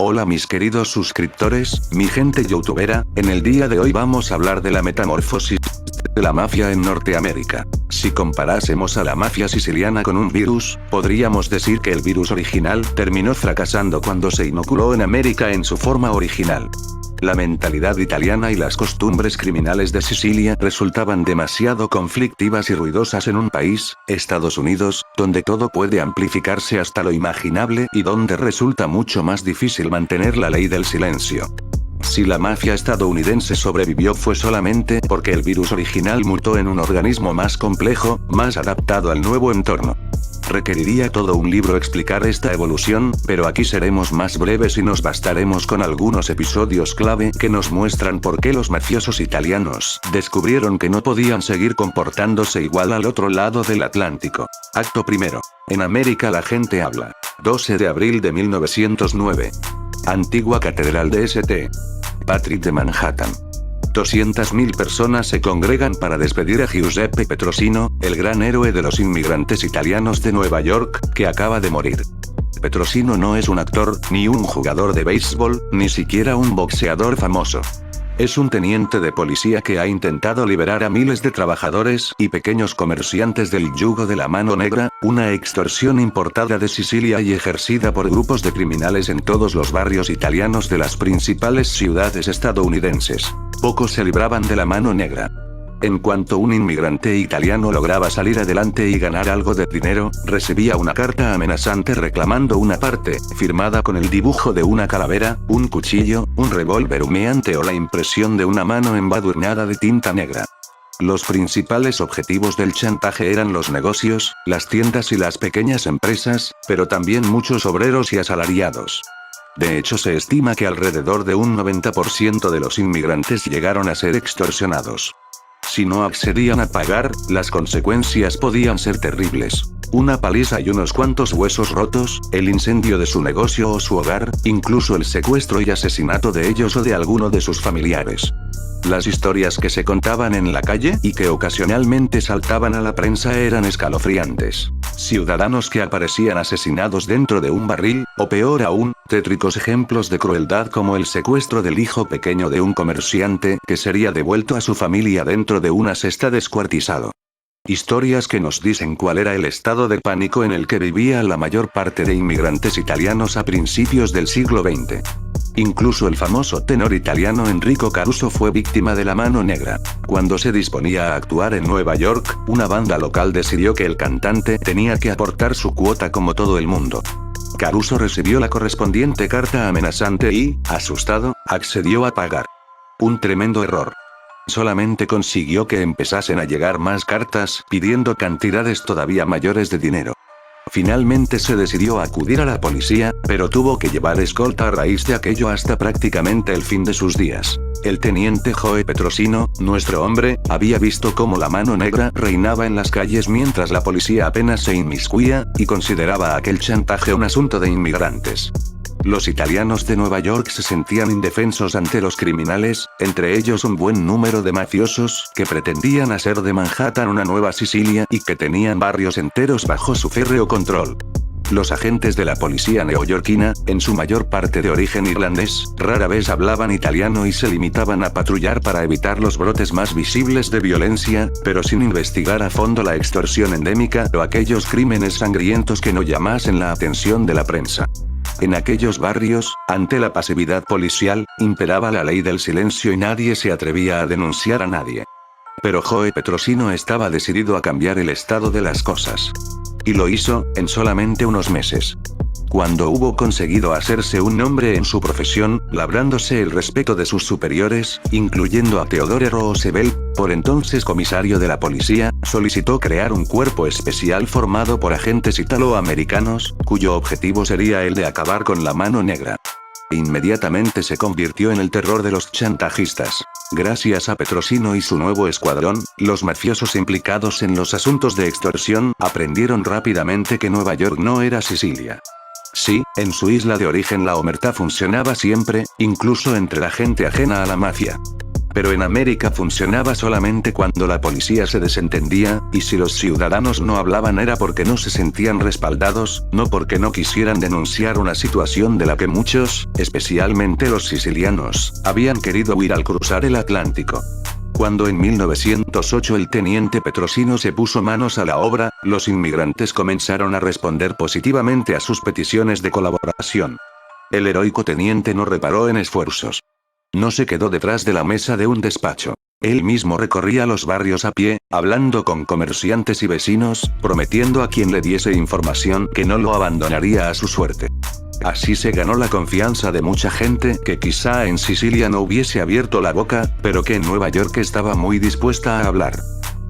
Hola mis queridos suscriptores, mi gente youtubera, en el día de hoy vamos a hablar de la metamorfosis de la mafia en Norteamérica. Si comparásemos a la mafia siciliana con un virus, podríamos decir que el virus original terminó fracasando cuando se inoculó en América en su forma original. La mentalidad italiana y las costumbres criminales de Sicilia resultaban demasiado conflictivas y ruidosas en un país, Estados Unidos, donde todo puede amplificarse hasta lo imaginable y donde resulta mucho más difícil mantener la ley del silencio. Si la mafia estadounidense sobrevivió fue solamente porque el virus original mutó en un organismo más complejo, más adaptado al nuevo entorno. Requeriría todo un libro explicar esta evolución, pero aquí seremos más breves y nos bastaremos con algunos episodios clave que nos muestran por qué los mafiosos italianos descubrieron que no podían seguir comportándose igual al otro lado del Atlántico. Acto primero. En América la gente habla. 12 de abril de 1909. Antigua Catedral de St. Patrick de Manhattan. 200.000 personas se congregan para despedir a Giuseppe Petrosino, el gran héroe de los inmigrantes italianos de Nueva York, que acaba de morir. Petrosino no es un actor, ni un jugador de béisbol, ni siquiera un boxeador famoso. Es un teniente de policía que ha intentado liberar a miles de trabajadores y pequeños comerciantes del yugo de la mano negra, una extorsión importada de Sicilia y ejercida por grupos de criminales en todos los barrios italianos de las principales ciudades estadounidenses. Pocos se libraban de la mano negra. En cuanto un inmigrante italiano lograba salir adelante y ganar algo de dinero, recibía una carta amenazante reclamando una parte, firmada con el dibujo de una calavera, un cuchillo, un revólver humeante o la impresión de una mano embadurnada de tinta negra. Los principales objetivos del chantaje eran los negocios, las tiendas y las pequeñas empresas, pero también muchos obreros y asalariados. De hecho se estima que alrededor de un 90% de los inmigrantes llegaron a ser extorsionados. Si no accedían a pagar, las consecuencias podían ser terribles. Una paliza y unos cuantos huesos rotos, el incendio de su negocio o su hogar, incluso el secuestro y asesinato de ellos o de alguno de sus familiares. Las historias que se contaban en la calle y que ocasionalmente saltaban a la prensa eran escalofriantes. Ciudadanos que aparecían asesinados dentro de un barril, o peor aún, tétricos ejemplos de crueldad como el secuestro del hijo pequeño de un comerciante que sería devuelto a su familia dentro de una cesta descuartizado. Historias que nos dicen cuál era el estado de pánico en el que vivía la mayor parte de inmigrantes italianos a principios del siglo XX. Incluso el famoso tenor italiano Enrico Caruso fue víctima de la mano negra. Cuando se disponía a actuar en Nueva York, una banda local decidió que el cantante tenía que aportar su cuota como todo el mundo. Caruso recibió la correspondiente carta amenazante y, asustado, accedió a pagar. Un tremendo error. Solamente consiguió que empezasen a llegar más cartas pidiendo cantidades todavía mayores de dinero. Finalmente se decidió a acudir a la policía, pero tuvo que llevar escolta a raíz de aquello hasta prácticamente el fin de sus días. El teniente Joe Petrosino, nuestro hombre, había visto cómo la mano negra reinaba en las calles mientras la policía apenas se inmiscuía, y consideraba aquel chantaje un asunto de inmigrantes. Los italianos de Nueva York se sentían indefensos ante los criminales, entre ellos un buen número de mafiosos que pretendían hacer de Manhattan una nueva Sicilia y que tenían barrios enteros bajo su férreo control. Los agentes de la policía neoyorquina, en su mayor parte de origen irlandés, rara vez hablaban italiano y se limitaban a patrullar para evitar los brotes más visibles de violencia, pero sin investigar a fondo la extorsión endémica o aquellos crímenes sangrientos que no llamasen la atención de la prensa. En aquellos barrios, ante la pasividad policial, imperaba la ley del silencio y nadie se atrevía a denunciar a nadie. Pero Joe Petrosino estaba decidido a cambiar el estado de las cosas. Y lo hizo, en solamente unos meses. Cuando hubo conseguido hacerse un nombre en su profesión, labrándose el respeto de sus superiores, incluyendo a Theodore Roosevelt, por entonces comisario de la policía, solicitó crear un cuerpo especial formado por agentes italoamericanos, cuyo objetivo sería el de acabar con la mano negra. Inmediatamente se convirtió en el terror de los chantajistas. Gracias a Petrosino y su nuevo escuadrón, los mafiosos implicados en los asuntos de extorsión aprendieron rápidamente que Nueva York no era Sicilia. Sí, en su isla de origen la omertá funcionaba siempre, incluso entre la gente ajena a la mafia. Pero en América funcionaba solamente cuando la policía se desentendía, y si los ciudadanos no hablaban era porque no se sentían respaldados, no porque no quisieran denunciar una situación de la que muchos, especialmente los sicilianos, habían querido huir al cruzar el Atlántico. Cuando en 1908 el teniente Petrosino se puso manos a la obra, los inmigrantes comenzaron a responder positivamente a sus peticiones de colaboración. El heroico teniente no reparó en esfuerzos. No se quedó detrás de la mesa de un despacho. Él mismo recorría los barrios a pie, hablando con comerciantes y vecinos, prometiendo a quien le diese información que no lo abandonaría a su suerte. Así se ganó la confianza de mucha gente que quizá en Sicilia no hubiese abierto la boca, pero que en Nueva York estaba muy dispuesta a hablar.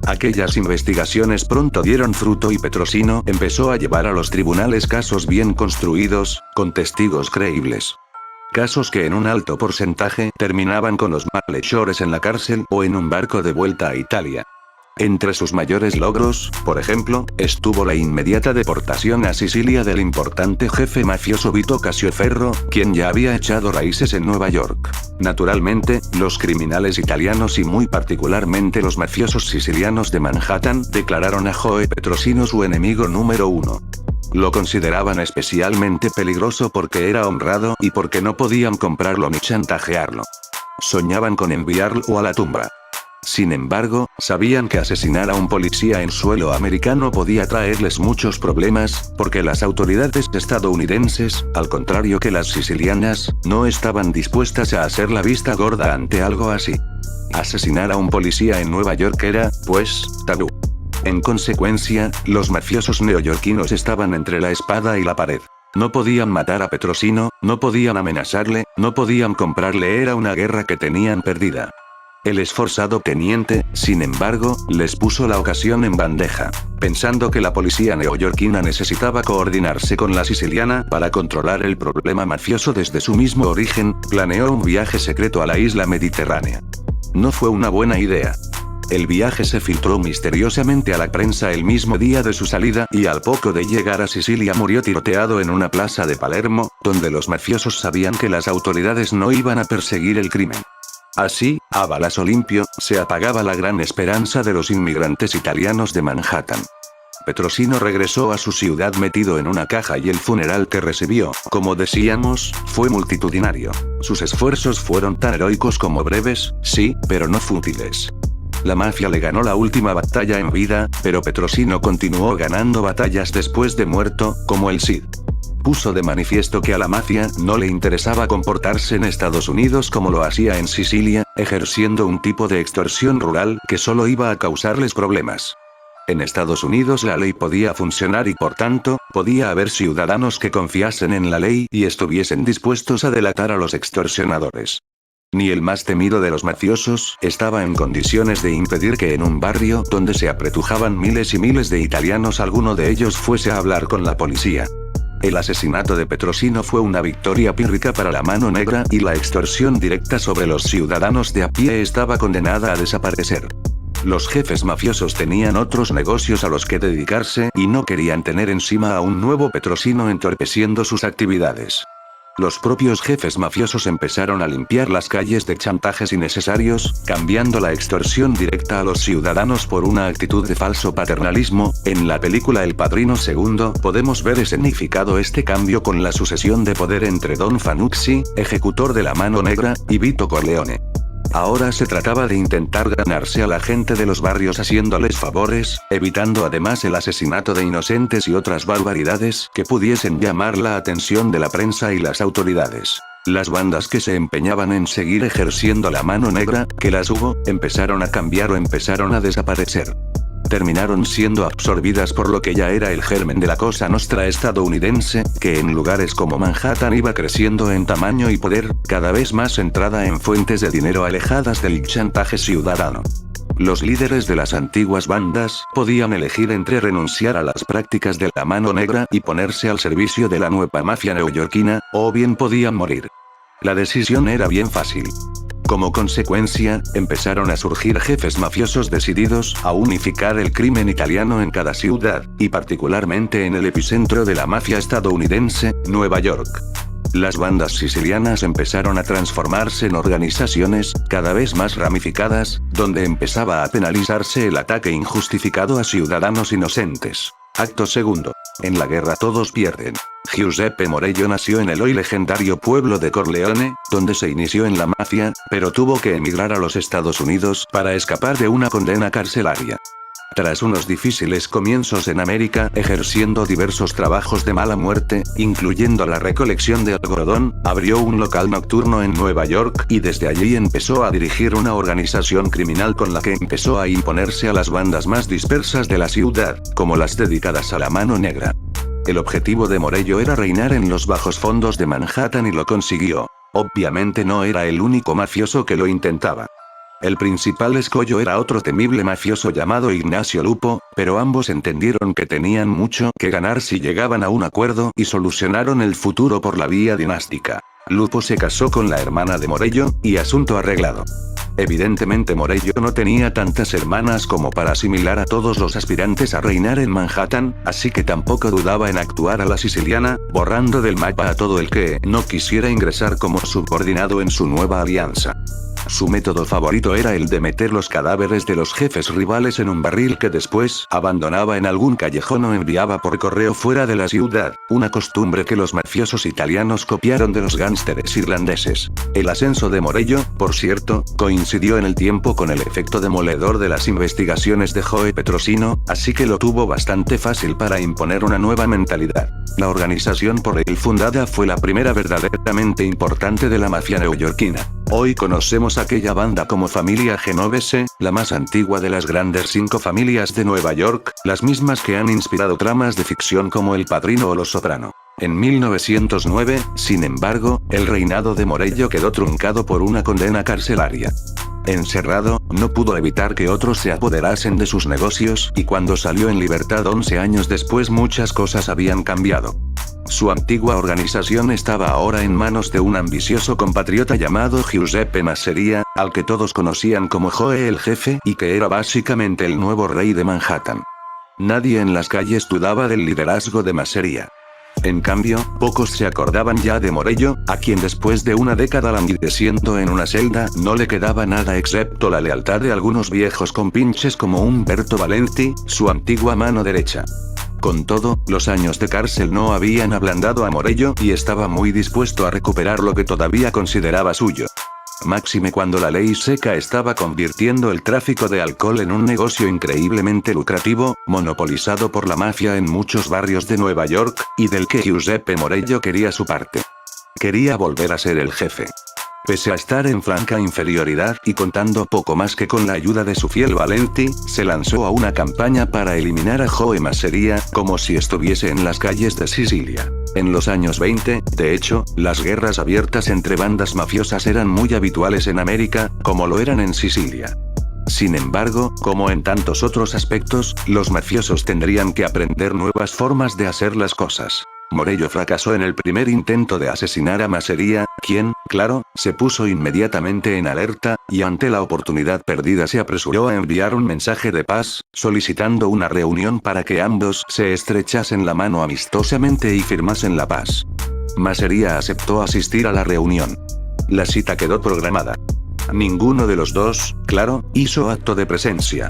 Aquellas investigaciones pronto dieron fruto y Petrosino empezó a llevar a los tribunales casos bien construidos, con testigos creíbles. Casos que en un alto porcentaje terminaban con los malhechores en la cárcel o en un barco de vuelta a Italia. Entre sus mayores logros, por ejemplo, estuvo la inmediata deportación a Sicilia del importante jefe mafioso Vito Cascioferro, quien ya había echado raíces en Nueva York. Naturalmente, los criminales italianos y muy particularmente los mafiosos sicilianos de Manhattan declararon a Joe Petrosino su enemigo número uno. Lo consideraban especialmente peligroso porque era honrado y porque no podían comprarlo ni chantajearlo. Soñaban con enviarlo a la tumba. Sin embargo, sabían que asesinar a un policía en suelo americano podía traerles muchos problemas, porque las autoridades estadounidenses, al contrario que las sicilianas, no estaban dispuestas a hacer la vista gorda ante algo así. Asesinar a un policía en Nueva York era, pues, tabú. En consecuencia, los mafiosos neoyorquinos estaban entre la espada y la pared. No podían matar a Petrosino, no podían amenazarle, no podían comprarle, era una guerra que tenían perdida. El esforzado teniente, sin embargo, les puso la ocasión en bandeja. Pensando que la policía neoyorquina necesitaba coordinarse con la siciliana para controlar el problema mafioso desde su mismo origen, planeó un viaje secreto a la isla mediterránea. No fue una buena idea. El viaje se filtró misteriosamente a la prensa el mismo día de su salida, y al poco de llegar a Sicilia murió tiroteado en una plaza de Palermo, donde los mafiosos sabían que las autoridades no iban a perseguir el crimen. Así, a balazo limpio, se apagaba la gran esperanza de los inmigrantes italianos de Manhattan. Petrosino regresó a su ciudad metido en una caja y el funeral que recibió, como decíamos, fue multitudinario. Sus esfuerzos fueron tan heroicos como breves, sí, pero no fútiles. La mafia le ganó la última batalla en vida, pero Petrosino continuó ganando batallas después de muerto, como el Cid. Puso de manifiesto que a la mafia no le interesaba comportarse en Estados Unidos como lo hacía en Sicilia, ejerciendo un tipo de extorsión rural que solo iba a causarles problemas. En Estados Unidos la ley podía funcionar y por tanto, podía haber ciudadanos que confiasen en la ley y estuviesen dispuestos a delatar a los extorsionadores. Ni el más temido de los mafiosos estaba en condiciones de impedir que en un barrio donde se apretujaban miles y miles de italianos alguno de ellos fuese a hablar con la policía. El asesinato de Petrosino fue una victoria pírrica para la mano negra y la extorsión directa sobre los ciudadanos de a pie estaba condenada a desaparecer. Los jefes mafiosos tenían otros negocios a los que dedicarse y no querían tener encima a un nuevo Petrosino entorpeciendo sus actividades. Los propios jefes mafiosos empezaron a limpiar las calles de chantajes innecesarios, cambiando la extorsión directa a los ciudadanos por una actitud de falso paternalismo. En la película El Padrino II podemos ver escenificado este cambio con la sucesión de poder entre Don Fanucci, ejecutor de la mano negra, y Vito Corleone. Ahora se trataba de intentar ganarse a la gente de los barrios haciéndoles favores, evitando además el asesinato de inocentes y otras barbaridades que pudiesen llamar la atención de la prensa y las autoridades. Las bandas que se empeñaban en seguir ejerciendo la mano negra, que las hubo, empezaron a cambiar o empezaron a desaparecer. Terminaron siendo absorbidas por lo que ya era el germen de la Cosa Nostra estadounidense, que en lugares como Manhattan iba creciendo en tamaño y poder, cada vez más centrada en fuentes de dinero alejadas del chantaje ciudadano. Los líderes de las antiguas bandas podían elegir entre renunciar a las prácticas de la mano negra y ponerse al servicio de la nueva mafia neoyorquina, o bien podían morir. La decisión era bien fácil. Como consecuencia, empezaron a surgir jefes mafiosos decididos a unificar el crimen italiano en cada ciudad, y particularmente en el epicentro de la mafia estadounidense, Nueva York. Las bandas sicilianas empezaron a transformarse en organizaciones, cada vez más ramificadas, donde empezaba a penalizarse el ataque injustificado a ciudadanos inocentes. Acto segundo. En la guerra todos pierden. Giuseppe Morello nació en el hoy legendario pueblo de Corleone, donde se inició en la mafia, pero tuvo que emigrar a los Estados Unidos para escapar de una condena carcelaria. Tras unos difíciles comienzos en América, ejerciendo diversos trabajos de mala muerte, incluyendo la recolección de algodón, abrió un local nocturno en Nueva York y desde allí empezó a dirigir una organización criminal con la que empezó a imponerse a las bandas más dispersas de la ciudad, como las dedicadas a la mano negra. El objetivo de Morello era reinar en los bajos fondos de Manhattan y lo consiguió. Obviamente no era el único mafioso que lo intentaba. El principal escollo era otro temible mafioso llamado Ignacio Lupo, pero ambos entendieron que tenían mucho que ganar si llegaban a un acuerdo y solucionaron el futuro por la vía dinástica. Lupo se casó con la hermana de Morello, y asunto arreglado. Evidentemente Morello no tenía tantas hermanas como para asimilar a todos los aspirantes a reinar en Manhattan, así que tampoco dudaba en actuar a la siciliana, borrando del mapa a todo el que no quisiera ingresar como subordinado en su nueva alianza. Su método favorito era el de meter los cadáveres de los jefes rivales en un barril que después abandonaba en algún callejón o enviaba por correo fuera de la ciudad, una costumbre que los mafiosos italianos copiaron de los gánsteres irlandeses. El ascenso de Morello, por cierto, coincidió en el tiempo con el efecto demoledor de las investigaciones de Joe Petrosino, así que lo tuvo bastante fácil para imponer una nueva mentalidad. La organización por él fundada fue la primera verdaderamente importante de la mafia neoyorquina. Hoy conocemos aquella banda como Familia Genovese, la más antigua de las grandes 5 familias de Nueva York, las mismas que han inspirado tramas de ficción como El Padrino o Los Soprano. En 1909, sin embargo, el reinado de Morello quedó truncado por una condena carcelaria. Encerrado, no pudo evitar que otros se apoderasen de sus negocios, y cuando salió en libertad 11 años después muchas cosas habían cambiado. Su antigua organización estaba ahora en manos de un ambicioso compatriota llamado Giuseppe Masseria, al que todos conocían como Joe el Jefe, y que era básicamente el nuevo rey de Manhattan. Nadie en las calles dudaba del liderazgo de Masseria. En cambio, pocos se acordaban ya de Morello, a quien después de una década languideciendo en una celda, no le quedaba nada excepto la lealtad de algunos viejos compinches como Umberto Valenti, su antigua mano derecha. Con todo, los años de cárcel no habían ablandado a Morello y estaba muy dispuesto a recuperar lo que todavía consideraba suyo. Máxime cuando la ley seca estaba convirtiendo el tráfico de alcohol en un negocio increíblemente lucrativo, monopolizado por la mafia en muchos barrios de Nueva York, y del que Giuseppe Morello quería su parte. Quería volver a ser el jefe. Pese a estar en franca inferioridad y contando poco más que con la ayuda de su fiel Valenti, se lanzó a una campaña para eliminar a Joe Masseria, como si estuviese en las calles de Sicilia. En los años 20, de hecho, las guerras abiertas entre bandas mafiosas eran muy habituales en América, como lo eran en Sicilia. Sin embargo, como en tantos otros aspectos, los mafiosos tendrían que aprender nuevas formas de hacer las cosas. Morello fracasó en el primer intento de asesinar a Masseria, quien, claro, se puso inmediatamente en alerta, y ante la oportunidad perdida se apresuró a enviar un mensaje de paz, solicitando una reunión para que ambos se estrechasen la mano amistosamente y firmasen la paz. Masseria aceptó asistir a la reunión. La cita quedó programada. Ninguno de los dos, claro, hizo acto de presencia.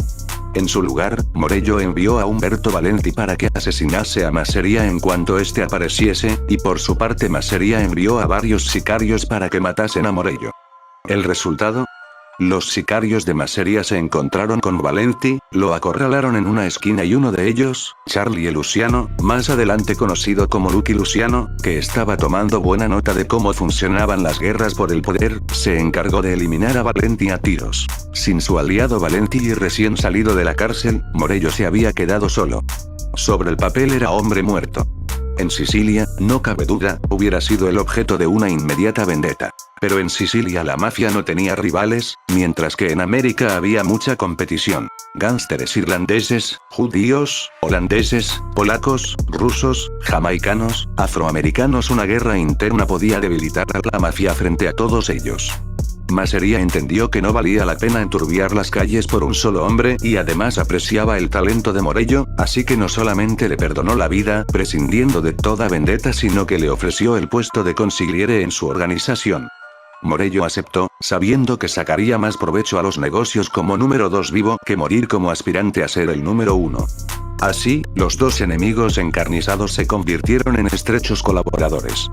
En su lugar, Morello envió a Umberto Valenti para que asesinase a Masseria en cuanto éste apareciese, y por su parte Masseria envió a varios sicarios para que matasen a Morello. ¿El resultado? Los sicarios de Masseria se encontraron con Valenti, lo acorralaron en una esquina y uno de ellos, Charlie Luciano, más adelante conocido como Lucky Luciano, que estaba tomando buena nota de cómo funcionaban las guerras por el poder, se encargó de eliminar a Valenti a tiros. Sin su aliado Valenti y recién salido de la cárcel, Morello se había quedado solo. Sobre el papel era hombre muerto. En Sicilia, no cabe duda, hubiera sido el objeto de una inmediata vendetta. Pero en Sicilia la mafia no tenía rivales, mientras que en América había mucha competición. Gánsteres irlandeses, judíos, holandeses, polacos, rusos, jamaicanos, afroamericanos. Una guerra interna podía debilitar a la mafia frente a todos ellos. Masseria entendió que no valía la pena enturbiar las calles por un solo hombre y además apreciaba el talento de Morello, así que no solamente le perdonó la vida, prescindiendo de toda vendetta, sino que le ofreció el puesto de consigliere en su organización. Morello aceptó, sabiendo que sacaría más provecho a los negocios como número 2 vivo que morir como aspirante a ser el número 1. Así, los dos enemigos encarnizados se convirtieron en estrechos colaboradores.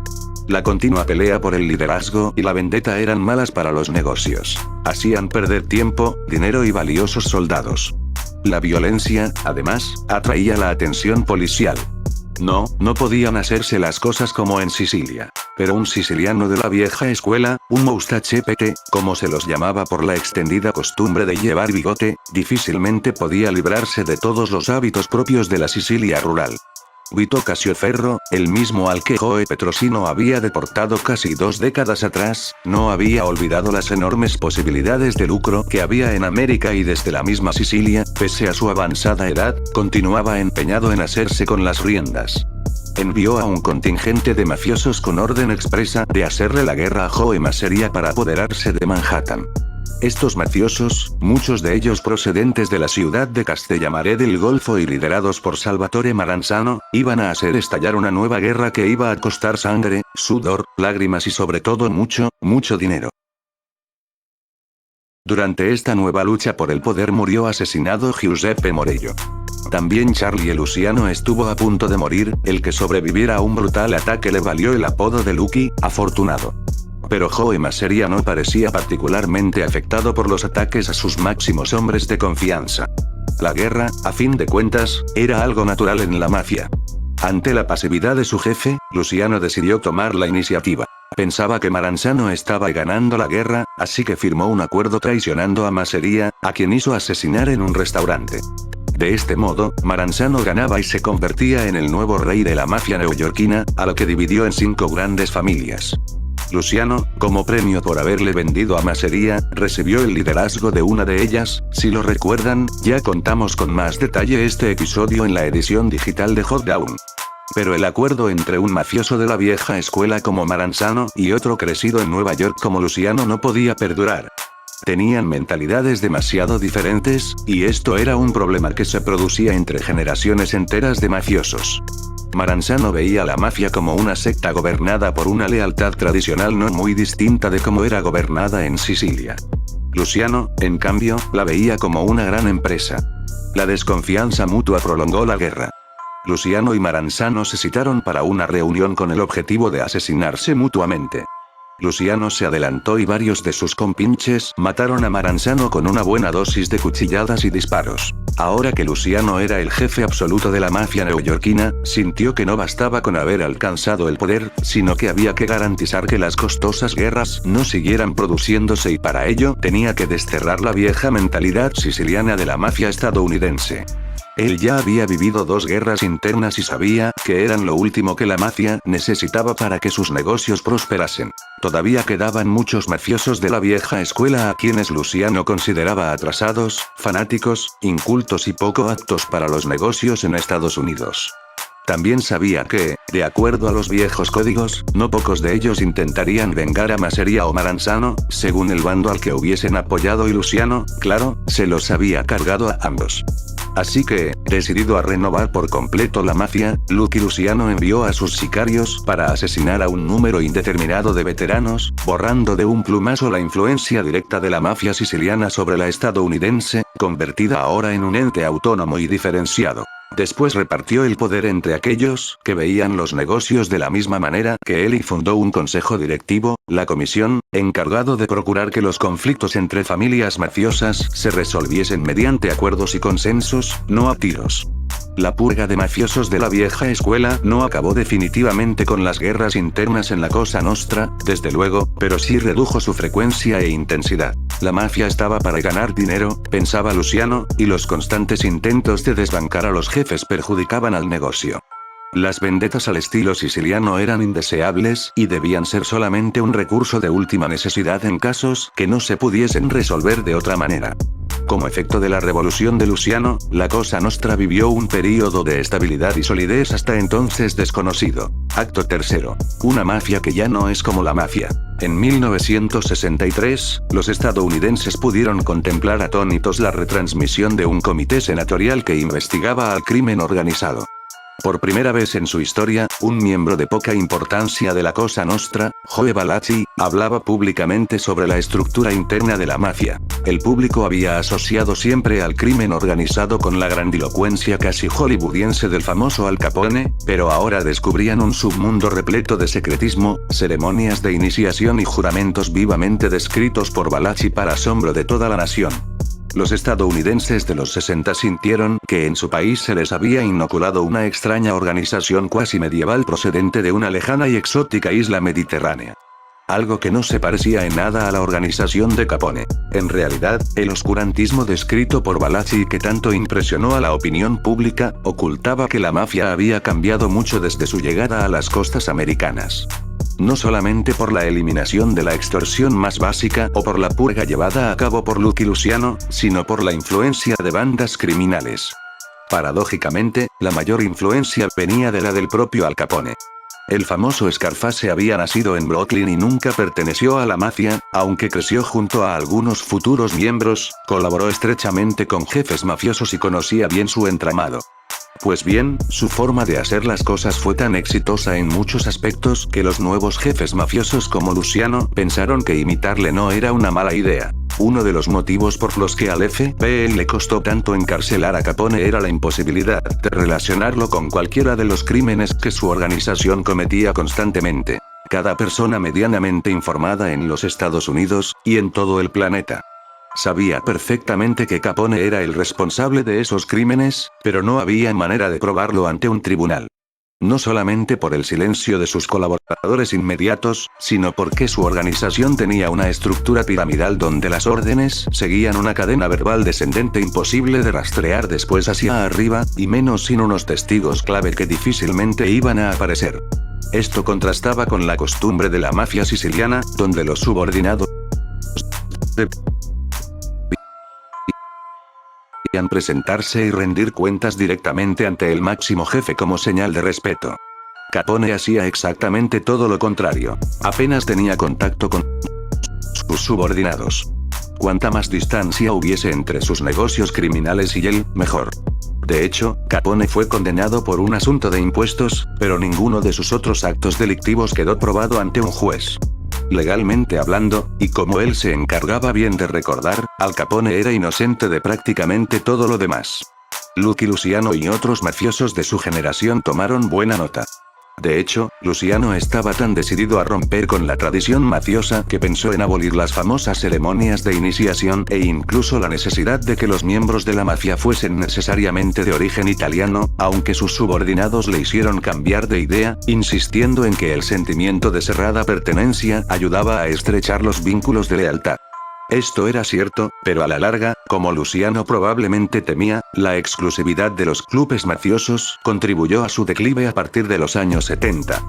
La continua pelea por el liderazgo y la vendetta eran malas para los negocios. Hacían perder tiempo, dinero y valiosos soldados. La violencia, además, atraía la atención policial. No podían hacerse las cosas como en Sicilia. Pero un siciliano de la vieja escuela, un moustachepete, como se los llamaba por la extendida costumbre de llevar bigote, difícilmente podía librarse de todos los hábitos propios de la Sicilia rural. Vito Cassioferro, el mismo al que Joe Petrosino había deportado casi 2 décadas atrás, no había olvidado las enormes posibilidades de lucro que había en América y desde la misma Sicilia, pese a su avanzada edad, continuaba empeñado en hacerse con las riendas. Envió a un contingente de mafiosos con orden expresa de hacerle la guerra a Joe Masseria para apoderarse de Manhattan. Estos mafiosos, muchos de ellos procedentes de la ciudad de Castellammare del Golfo y liderados por Salvatore Maranzano, iban a hacer estallar una nueva guerra que iba a costar sangre, sudor, lágrimas y sobre todo mucho dinero. Durante esta nueva lucha por el poder murió asesinado Giuseppe Morello. También Charlie Luciano estuvo a punto de morir, el que sobreviviera a un brutal ataque le valió el apodo de Lucky, afortunado. Pero Joe Masseria no parecía particularmente afectado por los ataques a sus máximos hombres de confianza. La guerra, a fin de cuentas, era algo natural en la mafia. Ante la pasividad de su jefe, Luciano decidió tomar la iniciativa. Pensaba que Maranzano estaba ganando la guerra, así que firmó un acuerdo traicionando a Masseria, a quien hizo asesinar en un restaurante. De este modo, Maranzano ganaba y se convertía en el nuevo rey de la mafia neoyorquina, a lo que dividió en 5 grandes familias. Luciano, como premio por haberle vendido a Masseria, recibió el liderazgo de una de ellas. Si lo recuerdan, ya contamos con más detalle este episodio en la edición digital de Hot Down. Pero el acuerdo entre un mafioso de la vieja escuela como Maranzano y otro crecido en Nueva York como Luciano no podía perdurar. Tenían mentalidades demasiado diferentes, y esto era un problema que se producía entre generaciones enteras de mafiosos. Maranzano veía a la mafia como una secta gobernada por una lealtad tradicional no muy distinta de cómo era gobernada en Sicilia. Luciano, en cambio, la veía como una gran empresa. La desconfianza mutua prolongó la guerra. Luciano y Maranzano se citaron para una reunión con el objetivo de asesinarse mutuamente. Luciano se adelantó y varios de sus compinches mataron a Maranzano con una buena dosis de cuchilladas y disparos. Ahora que Luciano era el jefe absoluto de la mafia neoyorquina, sintió que no bastaba con haber alcanzado el poder, sino que había que garantizar que las costosas guerras no siguieran produciéndose y para ello tenía que desterrar la vieja mentalidad siciliana de la mafia estadounidense. Él ya había vivido 2 guerras internas y sabía que eran lo último que la mafia necesitaba para que sus negocios prosperasen. Todavía quedaban muchos mafiosos de la vieja escuela a quienes Luciano consideraba atrasados, fanáticos, incultos y poco aptos para los negocios en Estados Unidos. También sabía que, de acuerdo a los viejos códigos, no pocos de ellos intentarían vengar a Masseria o Maranzano, según el bando al que hubiesen apoyado y Luciano, claro, se los había cargado a ambos. Así que, decidido a renovar por completo la mafia, Lucky Luciano envió a sus sicarios para asesinar a un número indeterminado de veteranos, borrando de un plumazo la influencia directa de la mafia siciliana sobre la estadounidense, convertida ahora en un ente autónomo y diferenciado. Después repartió el poder entre aquellos que veían los negocios de la misma manera que él y fundó un consejo directivo, la comisión, encargado de procurar que los conflictos entre familias mafiosas se resolviesen mediante acuerdos y consensos, no a tiros. La purga de mafiosos de la vieja escuela no acabó definitivamente con las guerras internas en la Cosa Nostra, desde luego, pero sí redujo su frecuencia e intensidad. La mafia estaba para ganar dinero, pensaba Luciano, y los constantes intentos de desbancar a los jefes perjudicaban al negocio. Las vendettas al estilo siciliano eran indeseables y debían ser solamente un recurso de última necesidad en casos que no se pudiesen resolver de otra manera. Como efecto de la revolución de Luciano, la Cosa Nostra vivió un período de estabilidad y solidez hasta entonces desconocido. Acto tercero. Una mafia que ya no es como la mafia. En 1963, los estadounidenses pudieron contemplar atónitos la retransmisión de un comité senatorial que investigaba al crimen organizado. Por primera vez en su historia, un miembro de poca importancia de la Cosa Nostra, Joe Valachi, hablaba públicamente sobre la estructura interna de la mafia. El público había asociado siempre al crimen organizado con la grandilocuencia casi hollywoodiense del famoso Al Capone, pero ahora descubrían un submundo repleto de secretismo, ceremonias de iniciación y juramentos vivamente descritos por Valachi para asombro de toda la nación. Los estadounidenses de los 60 sintieron que en su país se les había inoculado una extraña organización cuasi medieval procedente de una lejana y exótica isla mediterránea. Algo que no se parecía en nada a la organización de Capone. En realidad, el oscurantismo descrito por Valachi que tanto impresionó a la opinión pública, ocultaba que la mafia había cambiado mucho desde su llegada a las costas americanas. No solamente por la eliminación de la extorsión más básica o por la purga llevada a cabo por Lucky Luciano, sino por la influencia de bandas criminales. Paradójicamente, la mayor influencia venía de la del propio Al Capone. El famoso Scarface había nacido en Brooklyn y nunca perteneció a la mafia, aunque creció junto a algunos futuros miembros, colaboró estrechamente con jefes mafiosos y conocía bien su entramado. Pues bien, su forma de hacer las cosas fue tan exitosa en muchos aspectos que los nuevos jefes mafiosos como Luciano pensaron que imitarle no era una mala idea. Uno de los motivos por los que al FBI le costó tanto encarcelar a Capone era la imposibilidad de relacionarlo con cualquiera de los crímenes que su organización cometía constantemente. Cada persona medianamente informada en los Estados Unidos, y en todo el planeta, sabía perfectamente que Capone era el responsable de esos crímenes, pero no había manera de probarlo ante un tribunal. No solamente por el silencio de sus colaboradores inmediatos, sino porque su organización tenía una estructura piramidal donde las órdenes seguían una cadena verbal descendente imposible de rastrear después hacia arriba, y menos sin unos testigos clave que difícilmente iban a aparecer. Esto contrastaba con la costumbre de la mafia siciliana, donde los subordinados presentarse y rendir cuentas directamente ante el máximo jefe como señal de respeto. Capone hacía exactamente todo lo contrario. Apenas tenía contacto con sus subordinados. Cuanta más distancia hubiese entre sus negocios criminales y él, mejor. De hecho, Capone fue condenado por un asunto de impuestos, pero ninguno de sus otros actos delictivos quedó probado ante un juez. Legalmente hablando, y como él se encargaba bien de recordar, Al Capone era inocente de prácticamente todo lo demás. Lucky Luciano y otros mafiosos de su generación tomaron buena nota. De hecho, Luciano estaba tan decidido a romper con la tradición mafiosa que pensó en abolir las famosas ceremonias de iniciación e incluso la necesidad de que los miembros de la mafia fuesen necesariamente de origen italiano, aunque sus subordinados le hicieron cambiar de idea, insistiendo en que el sentimiento de cerrada pertenencia ayudaba a estrechar los vínculos de lealtad. Esto era cierto, pero a la larga, como Luciano probablemente temía, la exclusividad de los clubes mafiosos contribuyó a su declive a partir de los años 70.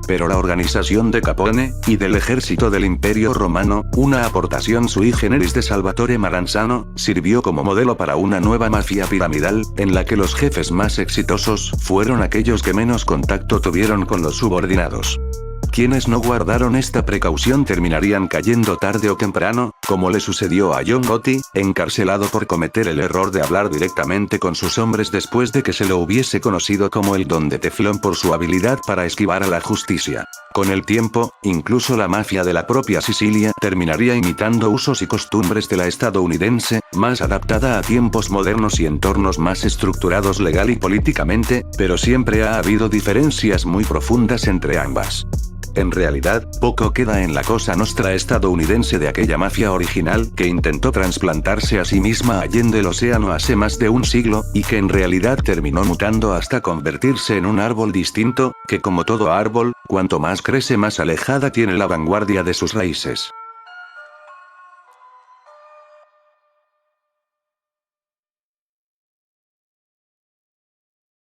Pero la organización de Capone, y del ejército del Imperio Romano, una aportación sui generis de Salvatore Maranzano, sirvió como modelo para una nueva mafia piramidal, en la que los jefes más exitosos fueron aquellos que menos contacto tuvieron con los subordinados. Quienes no guardaron esta precaución terminarían cayendo tarde o temprano, como le sucedió a John Gotti, encarcelado por cometer el error de hablar directamente con sus hombres después de que se lo hubiese conocido como el Don de Teflón por su habilidad para esquivar a la justicia. Con el tiempo, incluso la mafia de la propia Sicilia terminaría imitando usos y costumbres de la estadounidense, más adaptada a tiempos modernos y entornos más estructurados legal y políticamente, pero siempre ha habido diferencias muy profundas entre ambas. En realidad, poco queda en la Cosa Nostra estadounidense de aquella mafia original que intentó trasplantarse a sí misma allende el océano hace más de un siglo, y que en realidad terminó mutando hasta convertirse en un árbol distinto, que como todo árbol, cuanto más crece más alejada tiene la vanguardia de sus raíces.